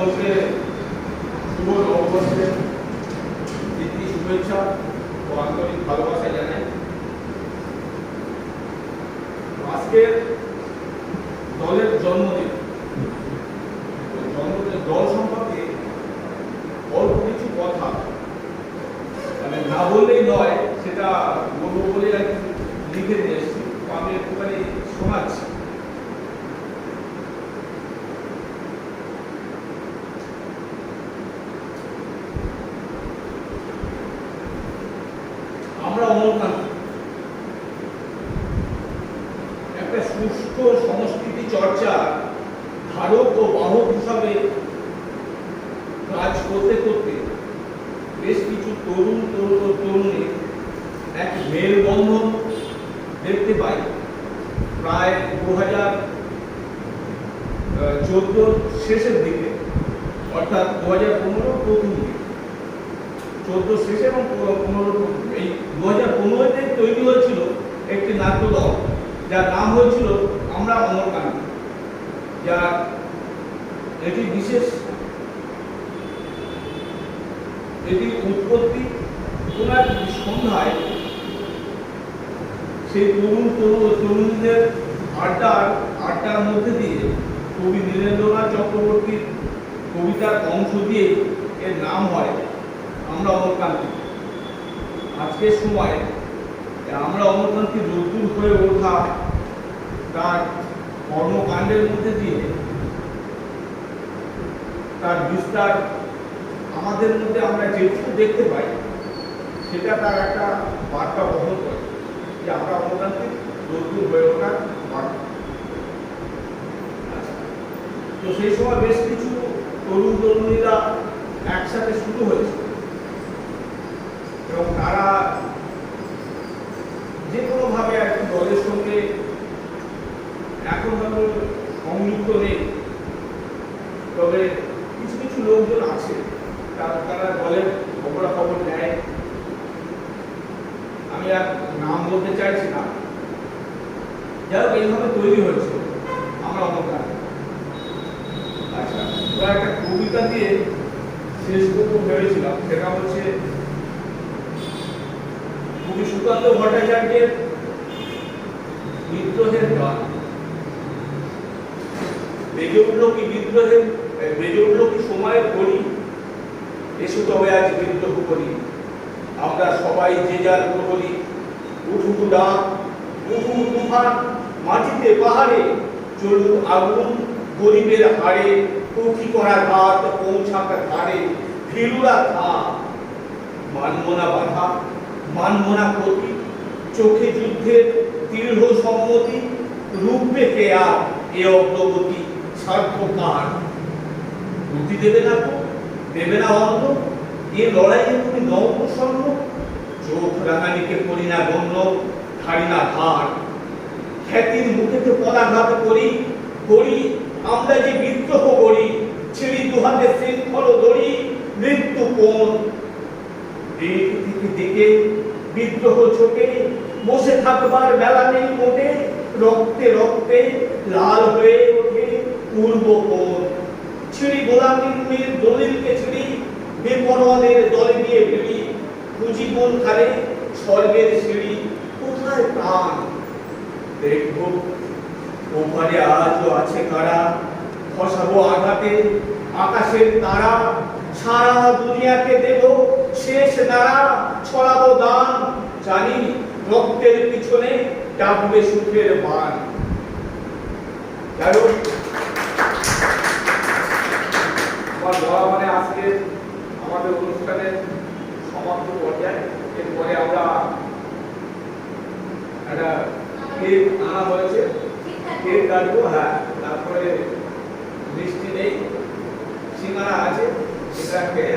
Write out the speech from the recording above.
সকলকে শুভ নববর্ষের প্রীতি শুভেচ্ছা ও আন্তরিক ভালোবাসা জানাই। আজকের দলের জন্মদিন, দল সম্পর্কে অল্প কিছু কথা মানে না বললেই নয়, সেটা বলবো বলে আর কি লিখে নিয়ে এসেছি। আমি একটুখানি শোনাচ্ছি। আমরা অমরকান্তি একটা সুস্থ সংস্কৃতি চর্চা ধারক ও বাহক হিসাবে কাজ করতে করতে বেশ কিছু তরুণ তরুণী এক মেলবন্ধন দেখতে পাই। প্রায় 2014 শেষের দিকে, অর্থাৎ 2015 প্রথম দিকে, 14 শেষে এবং 15 প্রথম। এই 2015-তে তৈরি হয়েছিল একটি নাট্য দল, যার নাম হয়েছিল আমরা অমরকান্তি। যার এটি উৎপত্তি কোন এক সন্ধ্যায় সেই তরুণীদের আড্ডার মধ্যে দিয়ে কবি নীরেন্দ্রনাথ চক্রবর্তীর কবিতার অংশ দিয়ে এর নাম হয় আমরা অমরকান্তি। আজকের সময় আমরা অমরকান্তি নতুন হয়ে ওঠা তার কর্মকাণ্ডের মধ্যে দিয়ে তার বিস্তার আমাদের মধ্যে আমরা যেটুকু দেখতে পাই, সেটা তার একটা বার্তা বহন করে যে আমরা অমরকান্তি নতুন হয়ে ওঠার বার্তা। তো সেই সময় বেশ কিছু তরুণীরা একসাথে শুরু হয়েছে এবং তারা যে কোনো ভাবে একটি দলের সঙ্গে এখন হয়তো সংযুক্ত নেই, তবে কিছু কিছু লোকজন আছে তারা দলের খবরাখবর নেয়। আমি আর নাম বলতে চাইছি না। যাই হোক, এইভাবে তৈরি হয়েছে আমরা অমরকান্তি। আচ্ছা, একটা কবিতা দিয়ে শেষ করবো ভেবেছিলাম। সেটা হচ্ছে কবি সুকান্ত ভট্টাচার্যের বিদ্রোহের গান। বেজে উঠল কি সময়ের করি, এসো তবে আজ বিদ্রোহ করি। আমরা সবাই যে যার প্রহরী, উঠুক ডাক, উঠুক তুফান, মাটিতে পাহাড়ে চলুক আগুন, গরিবের হাড়ে কফি করা ঘাত পৌঁছাক ধারে। ফিরুরা খা, মানব না বাধা, মানব না ক্ষতি, চোখে যুদ্ধের দৃঢ় সম্মতি। রূপে কেয়া এ অগ্রগতি সার্থকার। গতি দেবে না তো, দেবে না অন্য, এ লড়াইয়ে তুমি নও প্রসন্ন। চোখ রাঙানিকে করি না গণ্য, ধারি না ধার। খ্যাতির মুখেতে পদাঘাত করি আমরা যে বিদ্রোহ করি। ছিড়ি দুহাতে শৃঙ্খল ধরি, মৃত্যু কোণ দিক থেকে দিকে বিদ্রোহ ছোটে। বসে থাকবার বেলা নেই মোটে, রক্তে রক্তে লাল হয়ে ওঠে পূর্ব কোণ। ছিড়ি গোলামীর দলিলকে ছিড়ি, বেপরোয়াদের দলে নিয়ে ফেলি। খুঁজি কোন খালে স্বর্গের সিঁড়ি, কোথায় প্রাণ? দেখবো ওপারে আজও আছে কারা, খসাবো আঘাতে আকাশের তারা। সারা দুনিয়াকে দেব শেষ নাড়া, ছড়াবো দান। জানি রক্তের পিছনে ডাকবে সুখের বান। যাই হোক, আমার বলা মানে আজকে আমাদের অনুষ্ঠানের সমাপ্ত পর্যায়ে। এরপরে আমরা একটা কেক আনা হয়েছে, কেক কাটবো। তারপরে মিষ্টি নেই, সিঙ্গারা আছে, এটা